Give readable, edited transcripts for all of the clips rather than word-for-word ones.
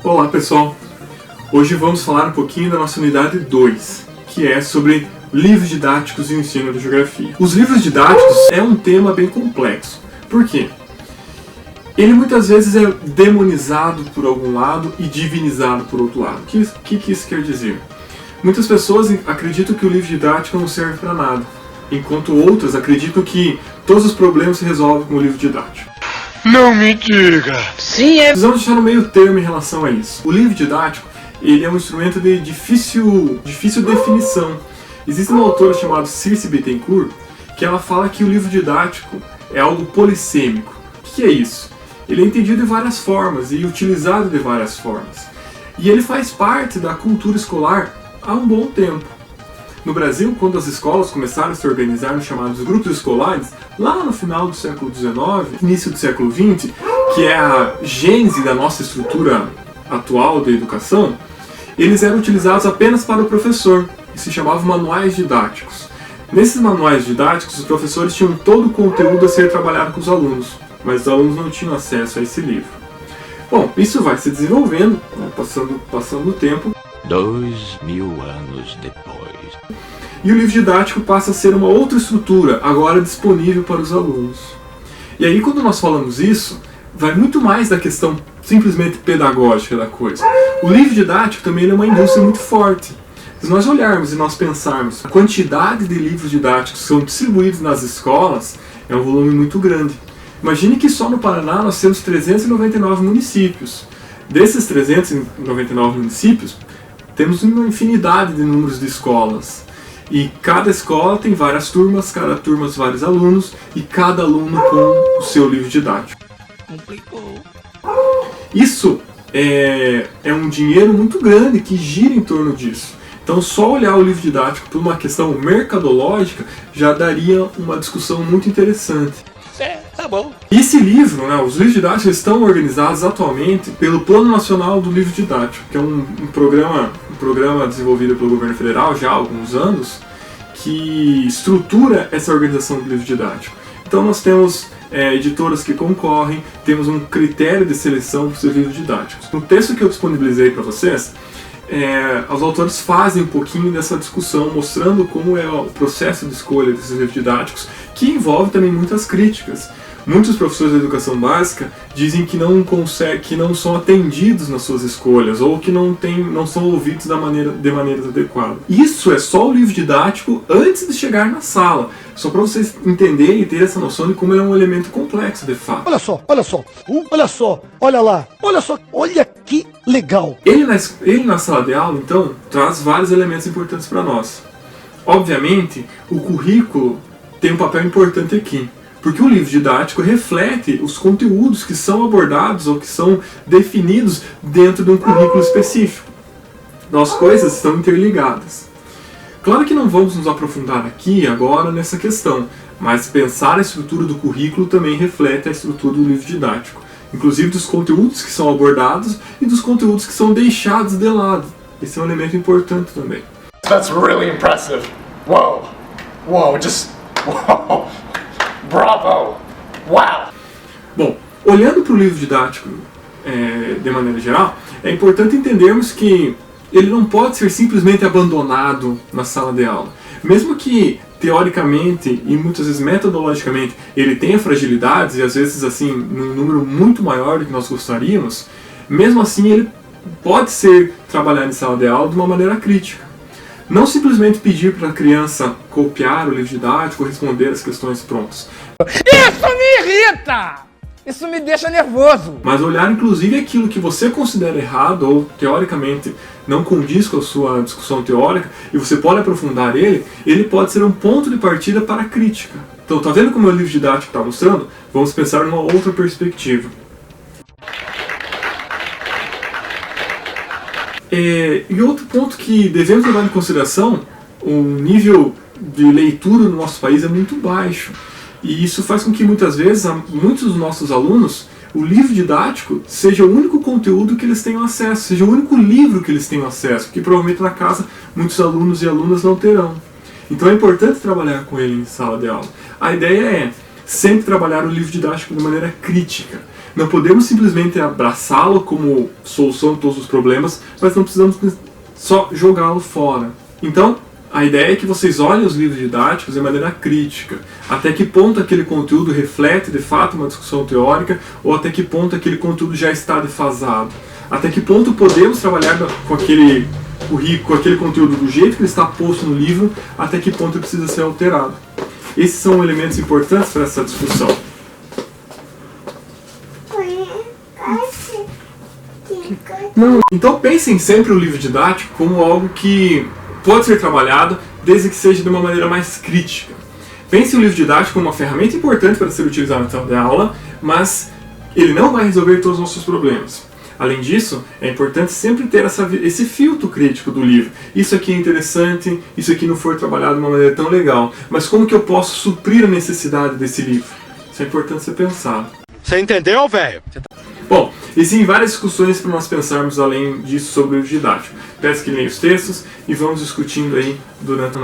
Olá pessoal, hoje vamos falar um pouquinho da nossa unidade 2, que é sobre livros didáticos e o ensino de geografia. Os livros didáticos é um tema bem complexo. Por quê? Ele muitas vezes é demonizado por algum lado e divinizado por outro lado. O que isso quer dizer? Muitas pessoas acreditam que o livro didático não serve para nada, enquanto outras acreditam que todos os problemas se resolvem com o livro didático. Não me diga! Sim, precisamos deixar no meio termo em relação a isso. O livro didático ele é um instrumento de difícil definição. Existe uma autora chamada Circe Bittencourt que ela fala que o livro didático é algo polissêmico. O que é isso? Ele é entendido de várias formas e utilizado de várias formas. E ele faz parte da cultura escolar há um bom tempo. No Brasil, quando as escolas começaram a se organizar nos chamados grupos escolares, lá no final do século XIX, início do século XX, que é a gênese da nossa estrutura atual da educação, eles eram utilizados apenas para o professor, e se chamavam manuais didáticos. Nesses manuais didáticos, os professores tinham todo o conteúdo a ser trabalhado com os alunos, mas os alunos não tinham acesso a esse livro. Bom, isso vai se desenvolvendo, né, passando o tempo. 2000 anos depois. E o livro didático passa a ser uma outra estrutura, agora disponível para os alunos. E aí, quando nós falamos isso, vai muito mais da questão simplesmente pedagógica da coisa. O livro didático também é uma indústria muito forte. Se nós olharmos e nós pensarmos a quantidade de livros didáticos que são distribuídos nas escolas, é um volume muito grande. Imagine que só no Paraná nós temos 399 municípios. Desses 399 municípios, temos uma infinidade de números de escolas. E cada escola tem várias turmas, cada turma vários alunos, e cada aluno com o seu livro didático. Complicou. Isso é um dinheiro muito grande que gira em torno disso. Então só olhar o livro didático por uma questão mercadológica já daria uma discussão muito interessante. Tá bom. Esse livro, né, os livros didáticos estão organizados atualmente pelo Plano Nacional do Livro Didático, que é um programa desenvolvido pelo governo federal já há alguns anos, que estrutura essa organização do livro didático. Então nós temos editoras que concorrem, temos um critério de seleção para os seus livros didáticos. No texto que eu disponibilizei para vocês, os autores fazem um pouquinho dessa discussão, mostrando como é o processo de escolha desses livros didáticos, que envolve também muitas críticas. Muitos professores da educação básica dizem que não são atendidos nas suas escolhas, ou que não são ouvidos de maneira adequada. Isso é só o livro didático antes de chegar na sala, só para vocês entenderem e ter essa noção de como ele é um elemento complexo de fato. Olha só, olha lá, olha só, olha que legal. Ele na sala de aula, então, traz vários elementos importantes para nós. Obviamente, o currículo tem um papel importante aqui, porque o livro didático reflete os conteúdos que são abordados ou que são definidos dentro de um currículo específico. Então as coisas estão interligadas. Claro que não vamos nos aprofundar aqui agora nessa questão, mas pensar a estrutura do currículo também reflete a estrutura do livro didático, inclusive dos conteúdos que são abordados e dos conteúdos que são deixados de lado. Esse é um elemento importante também. That's really impressive. Whoa. Whoa, just whoa. Bravo! Wow! Bom, olhando para o livro didático de maneira geral, é importante entendermos que ele não pode ser simplesmente abandonado na sala de aula. Mesmo que, teoricamente e muitas vezes metodologicamente, ele tenha fragilidades e às vezes assim num número muito maior do que nós gostaríamos, mesmo assim ele pode ser trabalhado em sala de aula de uma maneira crítica. Não simplesmente pedir para a criança copiar o livro didático ou responder as questões prontas. Isso me irrita! Isso me deixa nervoso! Mas olhar inclusive aquilo que você considera errado ou teoricamente não condiz com a sua discussão teórica e você pode aprofundar ele pode ser um ponto de partida para a crítica. Então, tá vendo como o livro didático está mostrando? Vamos pensar numa outra perspectiva. E outro ponto que devemos levar em consideração, o nível de leitura no nosso país é muito baixo. E isso faz com que muitas vezes, muitos dos nossos alunos, o livro didático seja o único conteúdo que eles tenham acesso, seja o único livro que eles tenham acesso, porque provavelmente na casa muitos alunos e alunas não terão. Então é importante trabalhar com ele em sala de aula. A ideia é sempre trabalhar o livro didático de maneira crítica. Não podemos simplesmente abraçá-lo como solução de todos os problemas, mas não precisamos só jogá-lo fora. Então, a ideia é que vocês olhem os livros didáticos de maneira crítica. Até que ponto aquele conteúdo reflete de fato uma discussão teórica, ou até que ponto aquele conteúdo já está defasado. Até que ponto podemos trabalhar com aquele currículo, com aquele conteúdo do jeito que ele está posto no livro, até que ponto ele precisa ser alterado. Esses são elementos importantes para essa discussão. Então pensem sempre o livro didático como algo que pode ser trabalhado desde que seja de uma maneira mais crítica. Pense o livro didático como uma ferramenta importante para ser utilizada na sala de aula, mas ele não vai resolver todos os nossos problemas. Além disso, é importante sempre ter esse filtro crítico do livro. Isso aqui é interessante, isso aqui não foi trabalhado de uma maneira tão legal, mas como que eu posso suprir a necessidade desse livro? Isso é importante ser pensado. Você entendeu, velho? Bom, existem várias discussões para nós pensarmos além disso sobre o livro didático. Peço que leiam os textos e vamos discutindo aí durante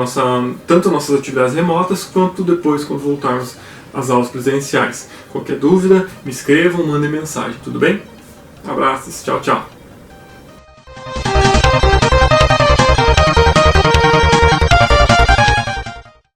tanto nossas atividades remotas quanto depois quando voltarmos às aulas presenciais. Qualquer dúvida, me escrevam, mandem mensagem, tudo bem? Abraços, tchau, tchau.